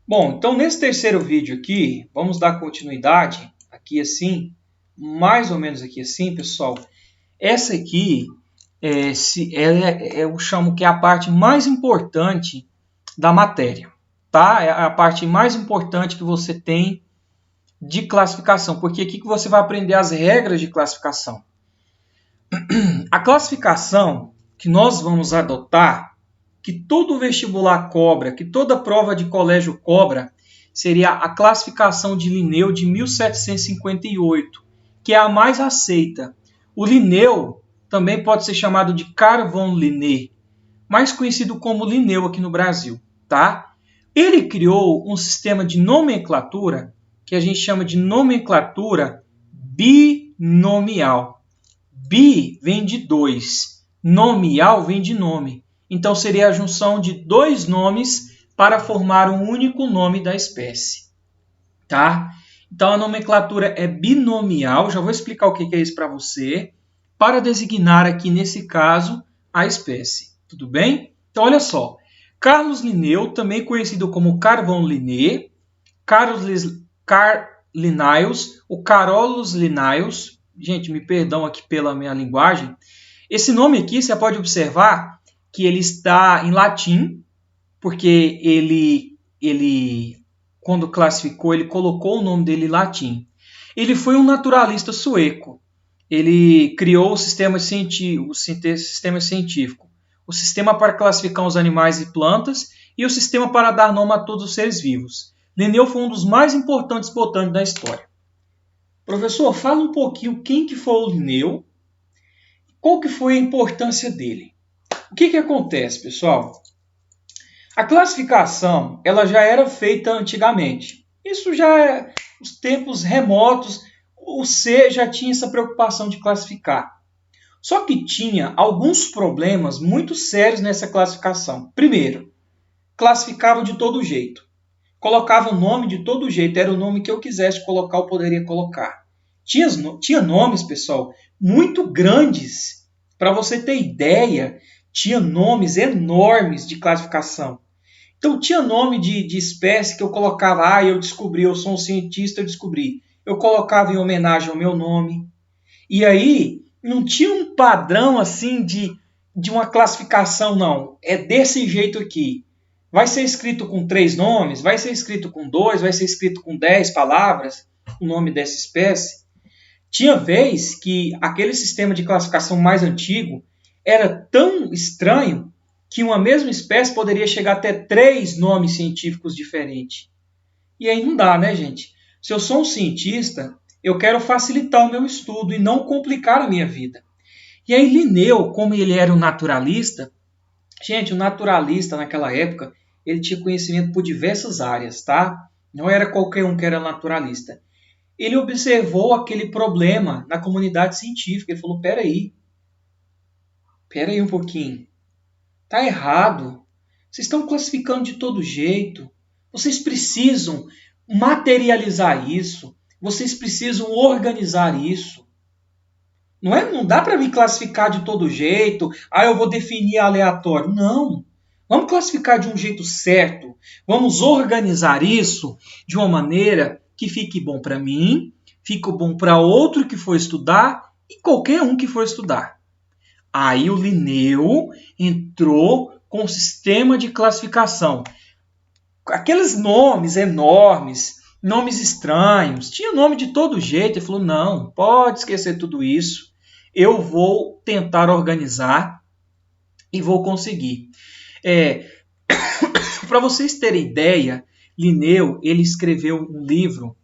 Bom, então nesse terceiro vídeo aqui, vamos dar continuidade aqui assim, mais ou menos aqui assim, pessoal. Essa aqui eu chamo que é a parte mais importante da matéria, tá? É a parte mais importante que você tem de classificação, porque aqui que você vai aprender as regras de classificação. A classificação que nós vamos adotar, que todo vestibular cobra, que toda prova de colégio cobra, seria a classificação de Linneu de 1758, que é a mais aceita. O Linneu também pode ser chamado de Carl von Linné, mais conhecido como Linneu aqui no Brasil, tá? Ele criou um sistema de nomenclatura que a gente chama de nomenclatura binomial. Bi vem de dois, nomial vem de nome. Então seria a junção de dois nomes para formar um único nome da espécie, tá? Então a nomenclatura é binomial, já vou explicar o que é isso para você, para designar aqui nesse caso a espécie, tudo bem? Então olha só, Carlos Linneu, também conhecido como Carl von Linné, Carl Linnaeus, o Carolus Linnaeus, gente, me perdão aqui pela minha linguagem, esse nome aqui você pode observar que ele está em latim, porque ele quando classificou, ele colocou o nome dele em latim. Ele foi um naturalista sueco. Ele criou o sistema científico, o sistema para classificar os animais e plantas e o sistema para dar nome a todos os seres vivos. Linneu foi um dos mais importantes botânicos da história. Professor, fala um pouquinho quem que foi o Linneu, qual que foi a importância dele. O que acontece, pessoal? A classificação ela já era feita antigamente. Isso já é os tempos remotos, o C já tinha essa preocupação de classificar. Só que tinha alguns problemas muito sérios nessa classificação. Primeiro, classificava de todo jeito. Colocava o nome de todo jeito, era o nome que eu quisesse colocar, eu poderia colocar. Tinha nomes, pessoal, muito grandes. Para você ter ideia, tinha nomes enormes de classificação. Então tinha nome de espécie que eu colocava, eu descobri, eu sou um cientista, eu descobri. Eu colocava em homenagem ao meu nome. E aí não tinha um padrão assim de uma classificação, não. É desse jeito aqui. Vai ser escrito com 3 nomes, vai ser escrito com 2, vai ser escrito com 10 palavras, o nome dessa espécie. Tinha vez que aquele sistema de classificação mais antigo era tão estranho que uma mesma espécie poderia chegar até 3 nomes científicos diferentes. E aí não dá, né, gente? Se eu sou um cientista, eu quero facilitar o meu estudo e não complicar a minha vida. E aí Linneu, como ele era um naturalista, gente, o naturalista naquela época, ele tinha conhecimento por diversas áreas, tá? Não era qualquer um que era naturalista. Ele observou aquele problema na comunidade científica. Ele falou, peraí um pouquinho. Tá errado. Vocês estão classificando de todo jeito. Vocês precisam materializar isso. Vocês precisam organizar isso. Não dá para me classificar de todo jeito. Eu vou definir aleatório. Não. Vamos classificar de um jeito certo. Vamos organizar isso de uma maneira que fique bom para mim, fique bom para outro que for estudar e qualquer um que for estudar. Aí o Linneu entrou com o sistema de classificação. Aqueles nomes enormes, nomes estranhos, tinha nome de todo jeito. Ele falou, não, pode esquecer tudo isso. Eu vou tentar organizar e vou conseguir. Para vocês terem ideia, Linneu ele escreveu um livro,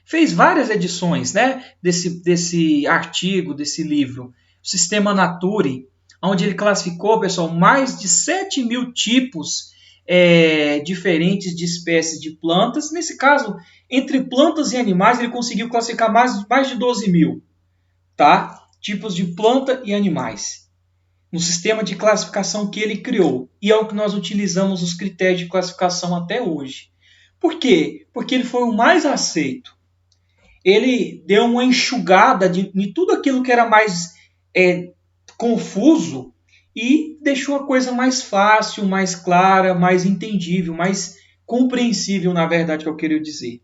fez várias edições, né, desse artigo, desse livro, o Sistema Naturae, onde ele classificou, pessoal, mais de 7.000 tipos diferentes de espécies de plantas. Nesse caso, entre plantas e animais, ele conseguiu classificar mais de 12.000, tá? Tipos de planta e animais, no sistema de classificação que ele criou. E é o que nós utilizamos os critérios de classificação até hoje. Por quê? Porque ele foi o mais aceito. Ele deu uma enxugada de tudo aquilo que era mais confuso e deixou a coisa mais fácil, mais clara, mais entendível, mais compreensível, na verdade, que eu queria dizer.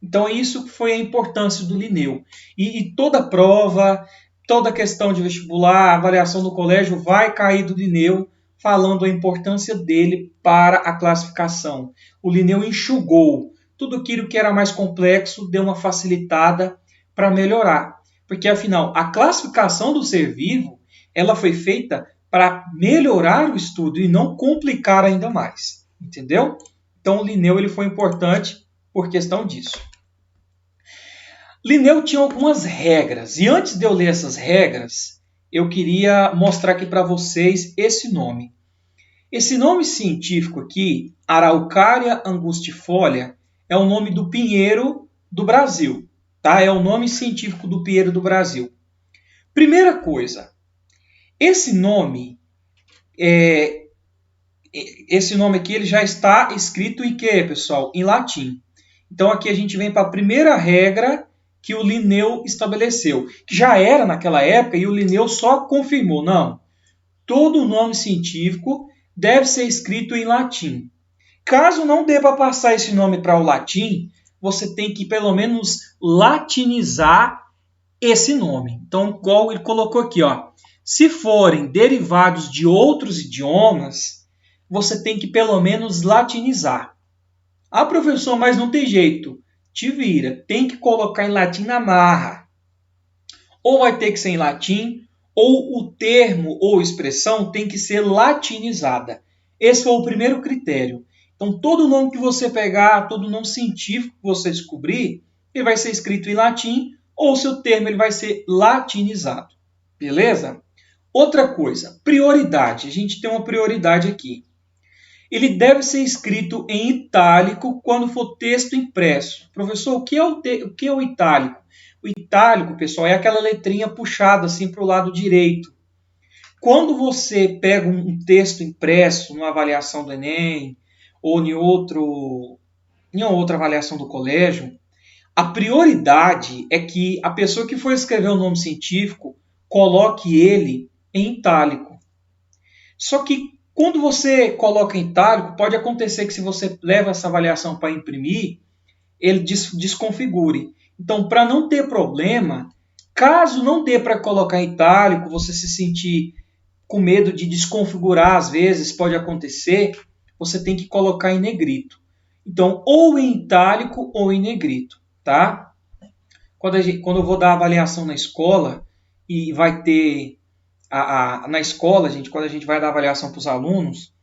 Então, isso foi a importância do Linneu. E toda prova, toda questão de vestibular, avaliação no colégio vai cair do Linneu, falando a importância dele para a classificação. O Linneu enxugou tudo aquilo que era mais complexo, deu uma facilitada para melhorar. Porque, afinal, a classificação do ser vivo, ela foi feita para melhorar o estudo e não complicar ainda mais. Entendeu? Então, o Linneu ele foi importante por questão disso. Linneu tinha algumas regras, e antes de eu ler essas regras, eu queria mostrar aqui para vocês esse nome. Esse nome científico aqui, Araucária angustifolia, é o nome do pinheiro do Brasil. Tá? É o nome científico do pinheiro do Brasil. Primeira coisa, esse nome aqui ele já está escrito em quê, pessoal? Em latim. Então aqui a gente vem para a primeira regra que o Linneu estabeleceu, que já era naquela época e o Linneu só confirmou. Não, todo nome científico deve ser escrito em latim. Caso não dê para passar esse nome para o latim, você tem que pelo menos latinizar esse nome. Então, igual ele colocou aqui, ó, se forem derivados de outros idiomas, você tem que pelo menos latinizar. Ah, professor, mas não tem jeito. Te vira, tem que colocar em latim na marra. Ou vai ter que ser em latim, ou o termo ou expressão tem que ser latinizada. Esse foi o primeiro critério. Então, todo nome que você pegar, todo nome científico que você descobrir, ele vai ser escrito em latim, ou seu termo ele vai ser latinizado. Beleza? Outra coisa, prioridade. A gente tem uma prioridade aqui. Ele deve ser escrito em itálico quando for texto impresso. Professor, o que é o itálico? O itálico, pessoal, é aquela letrinha puxada assim para o lado direito. Quando você pega um texto impresso numa avaliação do Enem ou em outra avaliação do colégio, a prioridade é que a pessoa que for escrever o nome científico coloque ele em itálico. Só que quando você coloca em itálico, pode acontecer que se você leva essa avaliação para imprimir, ele desconfigure. Então, para não ter problema, caso não dê para colocar em itálico, você se sentir com medo de desconfigurar, às vezes pode acontecer, você tem que colocar em negrito. Então, ou em itálico ou em negrito, tá? Quando eu vou dar avaliação na escola, e vai ter na escola, gente, quando a gente vai dar avaliação para os alunos,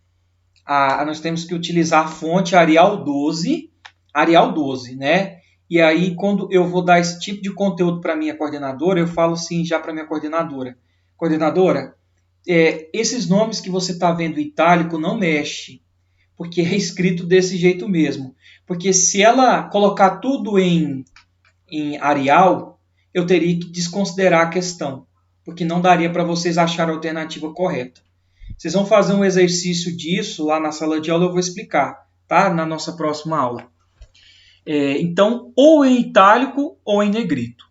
nós temos que utilizar a fonte Arial 12, né? E aí, quando eu vou dar esse tipo de conteúdo para a minha coordenadora, eu falo assim já para a minha coordenadora. Coordenadora, esses nomes que você está vendo em itálico não mexe, porque é escrito desse jeito mesmo. Porque se ela colocar tudo em Arial, eu teria que desconsiderar a questão, porque não daria para vocês acharem a alternativa correta. Vocês vão fazer um exercício disso lá na sala de aula, eu vou explicar, tá? Na nossa próxima aula. Então, ou em itálico ou em negrito.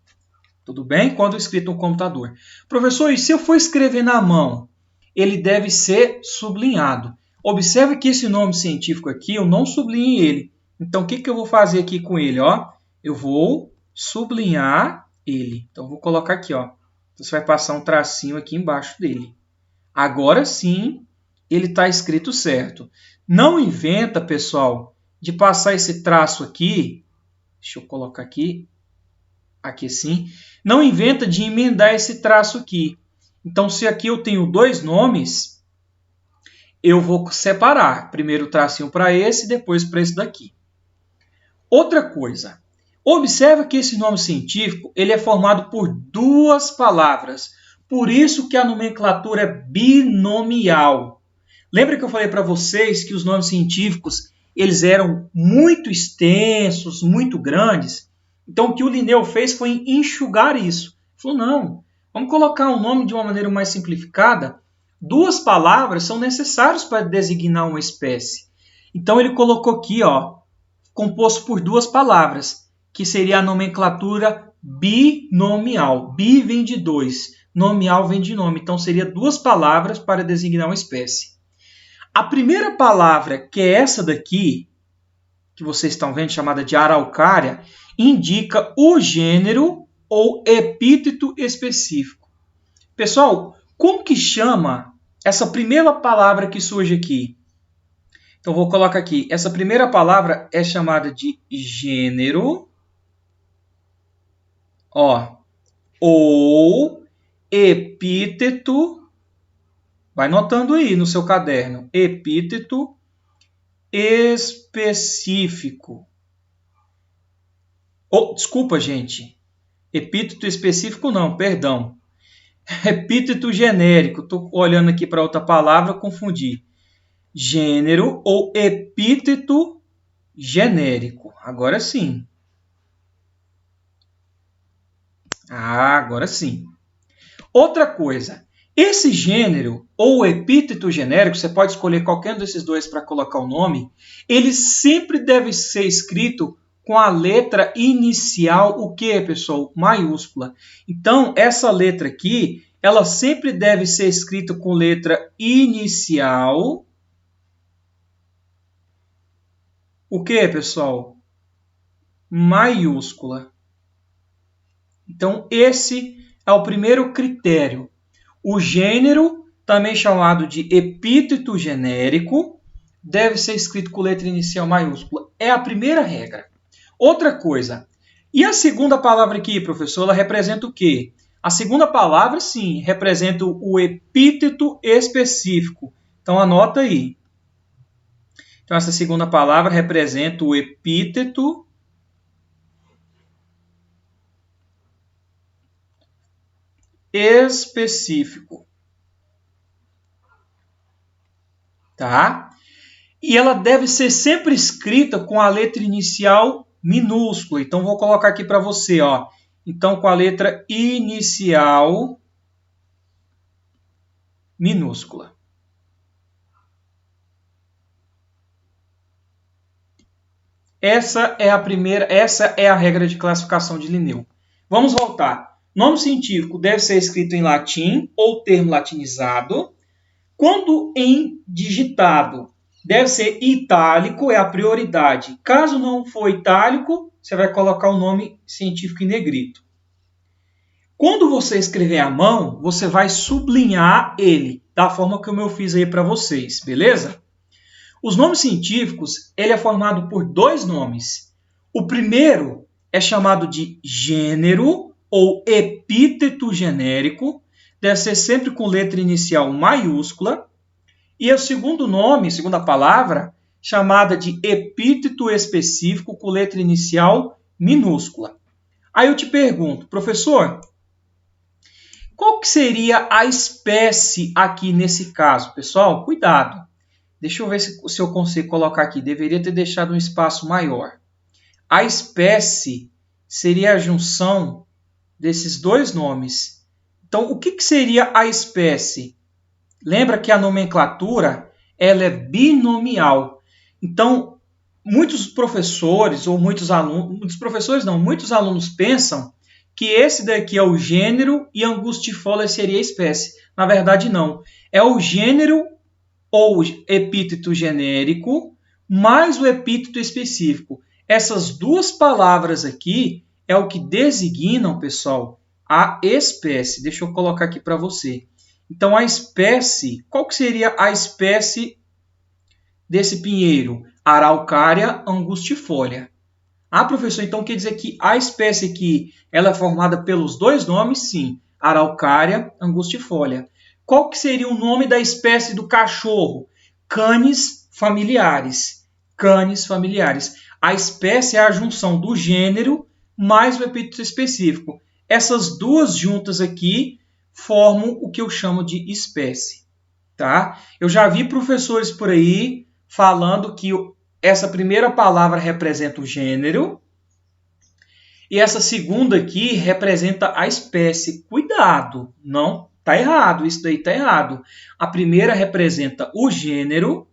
Tudo bem? Quando escrito no computador. Professor, e se eu for escrever na mão? Ele deve ser sublinhado. Observe que esse nome científico aqui, eu não sublinhei ele. Então, o que eu vou fazer aqui com ele? Ó? Eu vou sublinhar ele. Então, vou colocar aqui. Ó. Você vai passar um tracinho aqui embaixo dele. Agora sim, ele está escrito certo. Não inventa, pessoal, de passar esse traço aqui. Deixa eu colocar aqui. Aqui sim. Não inventa de emendar esse traço aqui. Então, se aqui eu tenho dois nomes, eu vou separar. Primeiro o tracinho para esse, depois para esse daqui. Outra coisa. Observa que esse nome científico ele é formado por duas palavras. Por isso que a nomenclatura é binomial. Lembra que eu falei para vocês que os nomes científicos eles eram muito extensos, muito grandes? Então, o que o Linneu fez foi enxugar isso. Ele falou, não, vamos colocar um nome de uma maneira mais simplificada. Duas palavras são necessárias para designar uma espécie. Então, ele colocou aqui, ó, composto por duas palavras, que seria a nomenclatura binomial. Bi vem de dois. Nominal vem de nome, então seria duas palavras para designar uma espécie. A primeira palavra, que é essa daqui, que vocês estão vendo, chamada de araucária, indica o gênero ou epíteto específico. Pessoal, como que chama essa primeira palavra que surge aqui? Então, vou colocar aqui. Essa primeira palavra é chamada de gênero, ou epíteto. Vai notando aí no seu caderno. Epíteto específico. Desculpa, gente. Epíteto específico não, perdão. Epíteto genérico. Estou olhando aqui para outra palavra, confundi. Gênero ou epíteto genérico. Agora sim. Agora sim. Outra coisa. Esse gênero ou epíteto genérico, você pode escolher qualquer um desses dois para colocar o nome, ele sempre deve ser escrito com a letra inicial, o que, pessoal? Maiúscula. Então, essa letra aqui, ela sempre deve ser escrita com letra inicial. O que, pessoal? Maiúscula. Então, esse é o primeiro critério. O gênero, também chamado de epíteto genérico, deve ser escrito com letra inicial maiúscula. É a primeira regra. Outra coisa. E a segunda palavra aqui, professor, ela representa o quê? A segunda palavra, sim, representa o epíteto específico. Então, anota aí. Então, essa segunda palavra representa o epíteto específico. Tá? E ela deve ser sempre escrita com a letra inicial minúscula. Então, vou colocar aqui para você. Então, com a letra inicial minúscula. Essa é a regra de classificação de Linneu. Vamos voltar. Nome científico deve ser escrito em latim ou termo latinizado. Quando em digitado, deve ser itálico, é a prioridade. Caso não for itálico, você vai colocar o nome científico em negrito. Quando você escrever à mão, você vai sublinhar ele, da forma que eu fiz aí para vocês, beleza? Os nomes científicos, ele é formado por dois nomes. O primeiro é chamado de gênero ou epíteto genérico, deve ser sempre com letra inicial maiúscula. E o segundo nome, segunda palavra, chamada de epíteto específico com letra inicial minúscula. Aí eu te pergunto, professor, qual que seria a espécie aqui nesse caso? Pessoal, cuidado. Deixa eu ver se eu consigo colocar aqui. Deveria ter deixado um espaço maior. A espécie seria a junção desses dois nomes. Então, o que seria a espécie? Lembra que a nomenclatura ela é binomial. Então, muitos professores ou muitos alunos pensam que esse daqui é o gênero e Angustifolia seria a espécie. Na verdade, não. É o gênero ou epíteto genérico mais o epíteto específico. Essas duas palavras aqui é o que designam, pessoal, a espécie. Deixa eu colocar aqui para você. Então, a espécie, qual que seria a espécie desse pinheiro? Araucária angustifolia. Ah, professor, então quer dizer que a espécie aqui ela é formada pelos dois nomes? Sim, Araucária angustifolia. Qual que seria o nome da espécie do cachorro? Canis familiaris. Canis familiaris. A espécie é a junção do gênero mais o epíteto específico. Essas duas juntas aqui formam o que eu chamo de espécie. Tá? Eu já vi professores por aí falando que essa primeira palavra representa o gênero e essa segunda aqui representa a espécie. Cuidado, não está errado, isso daí está errado. A primeira representa o gênero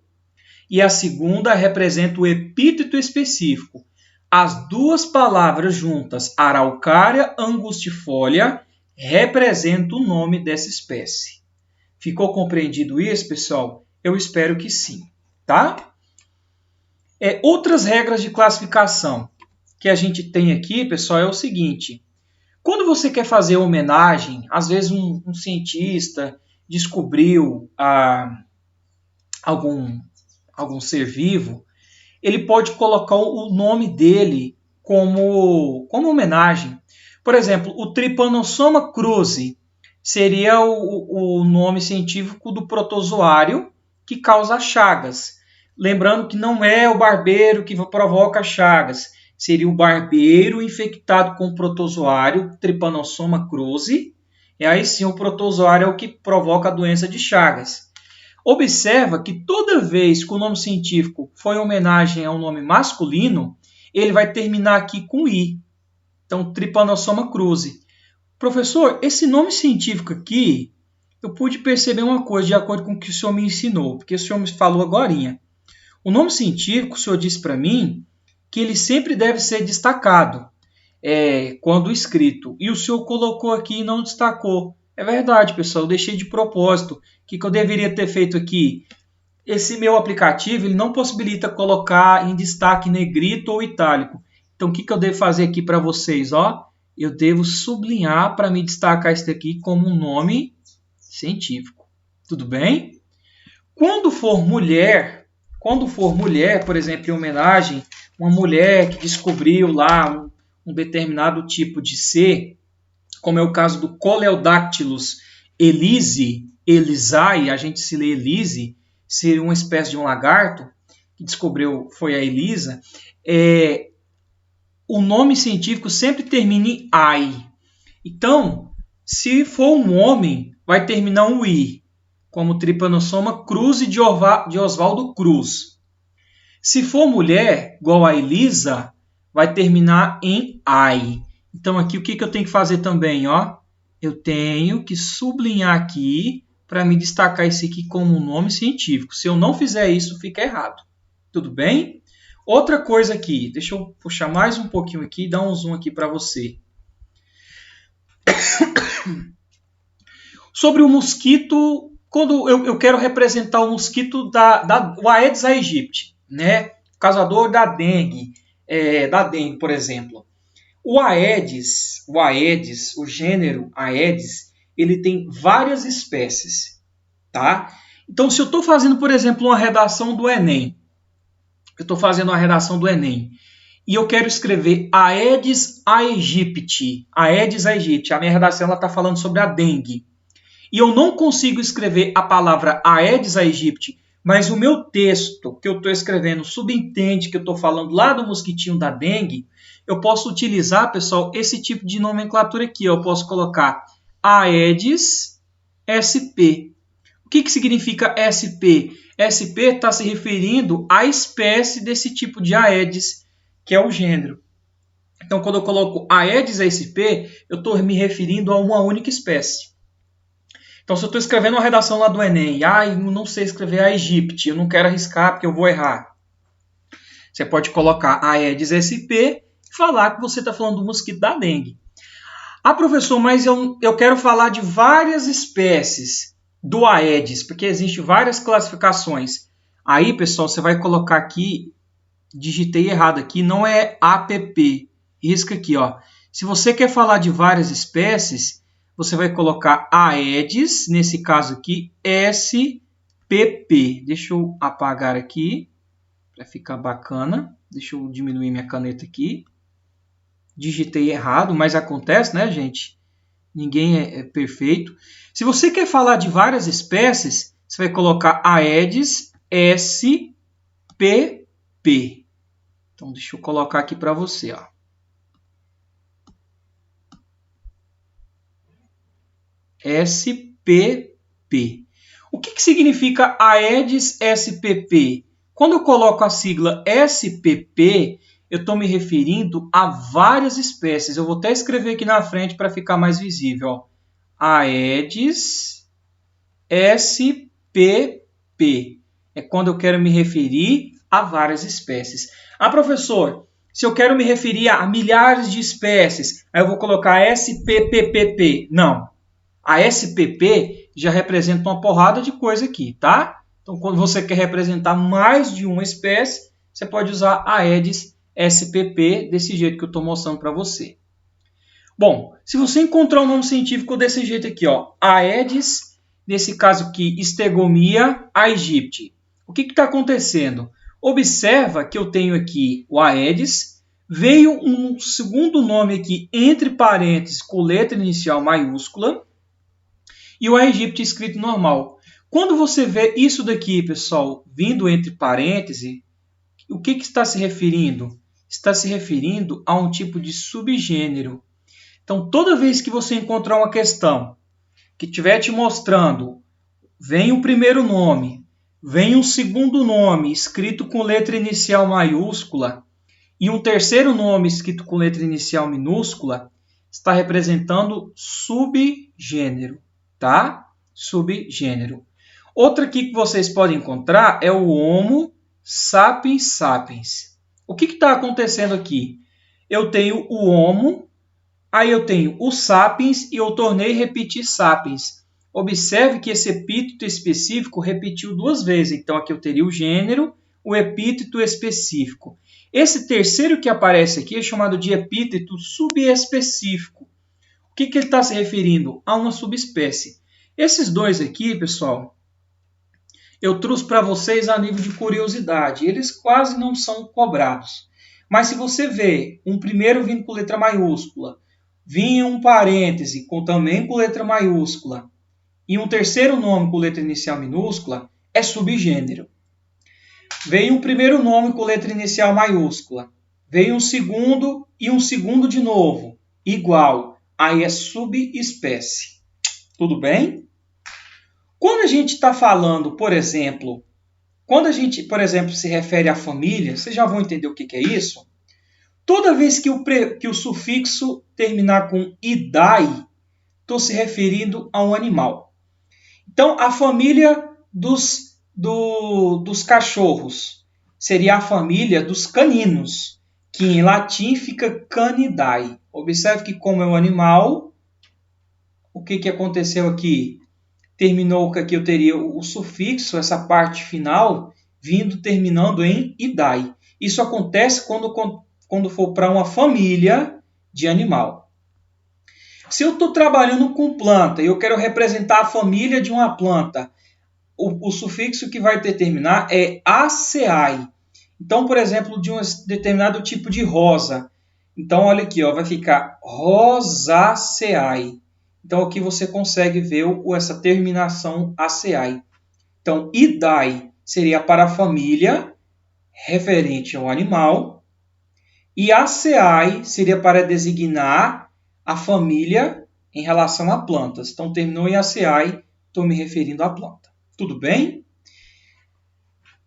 e a segunda representa o epíteto específico. As duas palavras juntas, Araucária angustifolia, representa o nome dessa espécie. Ficou compreendido isso, pessoal? Eu espero que sim, tá? Outras regras de classificação que a gente tem aqui, pessoal, é o seguinte. Quando você quer fazer homenagem, às vezes um cientista descobriu algum ser vivo, ele pode colocar o nome dele como homenagem. Por exemplo, o Trypanosoma cruzi seria o nome científico do protozoário que causa chagas. Lembrando que não é o barbeiro que provoca chagas, seria o barbeiro infectado com o protozoário Trypanosoma cruzi, e aí sim o protozoário é o que provoca a doença de Chagas. Observa que toda vez que o nome científico foi em homenagem a um nome masculino, ele vai terminar aqui com I. Então, Trypanosoma cruzi. Professor, esse nome científico aqui, eu pude perceber uma coisa de acordo com o que o senhor me ensinou, porque o senhor me falou agorinha. O nome científico, o senhor disse para mim, que ele sempre deve ser destacado quando escrito. E o senhor colocou aqui e não destacou. É verdade, pessoal, eu deixei de propósito. O que eu deveria ter feito aqui? Esse meu aplicativo ele não possibilita colocar em destaque negrito ou itálico. Então, o que eu devo fazer aqui para vocês? Eu devo sublinhar para me destacar isso aqui como um nome científico. Tudo bem? Quando for mulher, por exemplo, em homenagem a uma mulher que descobriu lá um determinado tipo de ser, como é o caso do Coleodactylus elisae, a gente se lê Elise, seria uma espécie de um lagarto, que descobriu foi a Elisa, o nome científico sempre termina em ai. Então, se for um homem, vai terminar um i, como Trypanosoma cruzi de Oswaldo Cruz. Se for mulher, igual a Elisa, vai terminar em ai. Então, aqui o que eu tenho que fazer também? Eu tenho que sublinhar aqui para me destacar isso aqui como um nome científico. Se eu não fizer isso, fica errado. Tudo bem? Outra coisa aqui, deixa eu puxar mais um pouquinho aqui e dar um zoom aqui para você. Sobre o mosquito, quando eu quero representar o mosquito o Aedes aegypti, né? Causador da dengue, por exemplo. O Aedes, o gênero Aedes, ele tem várias espécies, tá? Então, se eu estou fazendo, por exemplo, uma redação do Enem, e eu quero escrever Aedes aegypti, a minha redação está falando sobre a dengue, e eu não consigo escrever a palavra Aedes aegypti, mas o meu texto que eu estou escrevendo subentende que eu estou falando lá do mosquitinho da dengue, eu posso utilizar, pessoal, esse tipo de nomenclatura aqui. Eu posso colocar Aedes sp. O que significa sp? SP está se referindo à espécie desse tipo de Aedes, que é o gênero. Então, quando eu coloco Aedes sp, eu estou me referindo a uma única espécie. Então, se eu estou escrevendo uma redação lá do Enem, eu não sei escrever aegypti, eu não quero arriscar porque eu vou errar. Você pode colocar Aedes sp e falar que você está falando do mosquito da dengue. Professor, mas eu quero falar de várias espécies do Aedes, porque existem várias classificações. Aí, pessoal, você vai colocar aqui, digitei errado aqui, não é app, risca aqui, Se você quer falar de várias espécies, você vai colocar Aedes, nesse caso aqui, SPP. Deixa eu apagar aqui, para ficar bacana. Deixa eu diminuir minha caneta aqui. Digitei errado, mas acontece, né, gente? Ninguém é perfeito. Se você quer falar de várias espécies, você vai colocar Aedes SPP. Então, deixa eu colocar aqui para você, SPP. O que significa Aedes SPP? Quando eu coloco a sigla SPP, eu estou me referindo a várias espécies. Eu vou até escrever aqui na frente para ficar mais visível. Aedes SPP. É quando eu quero me referir a várias espécies. Professor, Se eu quero me referir a milhares de espécies, aí eu vou colocar SPPPP. Não. A SPP já representa uma porrada de coisa aqui, tá? Então, quando você quer representar mais de uma espécie, você pode usar a Aedes SPP desse jeito que eu estou mostrando para você. Bom, se você encontrar um nome científico desse jeito aqui, ó, Aedes, nesse caso aqui, Stegomyia aegypti. O que está acontecendo? Observa que eu tenho aqui o Aedes, veio um segundo nome aqui entre parênteses com letra inicial maiúscula e o aegypti escrito normal. Quando você vê isso daqui, pessoal, vindo entre parênteses, o que está se referindo? Está se referindo a um tipo de subgênero. Então, toda vez que você encontrar uma questão que estiver te mostrando, vem o primeiro nome, vem um segundo nome escrito com letra inicial maiúscula e um terceiro nome escrito com letra inicial minúscula, está representando subgênero, tá? Subgênero. Outra aqui que vocês podem encontrar é o Homo sapiens sapiens. O que está acontecendo aqui? Eu tenho o Homo, aí eu tenho o sapiens e eu tornei repetir sapiens. Observe que esse epíteto específico repetiu duas vezes. Então, aqui eu teria o gênero, o epíteto específico. Esse terceiro que aparece aqui é chamado de epíteto subespecífico. O que ele está se referindo? A uma subespécie. Esses dois aqui, pessoal, eu trouxe para vocês a nível de curiosidade. Eles quase não são cobrados. Mas se você vê um primeiro vindo com letra maiúscula, vinha um parêntese também com letra maiúscula, e um terceiro nome com letra inicial minúscula, é subgênero. Veio um primeiro nome com letra inicial maiúscula, veio um segundo e um segundo de novo, igual, aí é subespécie. Tudo bem? Quando a gente está falando, por exemplo, se refere à família, vocês já vão entender o que é isso? Toda vez que o sufixo terminar com idai, estou se referindo a um animal. Então, a família dos cachorros seria a família dos caninos, que em latim fica Canidae. Observe que, como é um animal, o que aconteceu aqui? Terminou que aqui eu teria o sufixo, essa parte final, terminando em idai. Isso acontece quando for para uma família de animal. Se eu estou trabalhando com planta e eu quero representar a família de uma planta, o sufixo que vai terminar é aceae. Então, por exemplo, de um determinado tipo de rosa. Então, olha aqui, ó, vai ficar rosaceae. Então, aqui você consegue ver essa terminação aceae. Então, idai seria para a família referente ao animal. E aceae seria para designar a família em relação a plantas. Então, terminou em aceae, estou me referindo à planta. Tudo bem?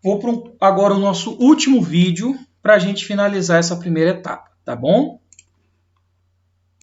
Vou para agora o nosso último vídeo para a gente finalizar essa primeira etapa, tá bom?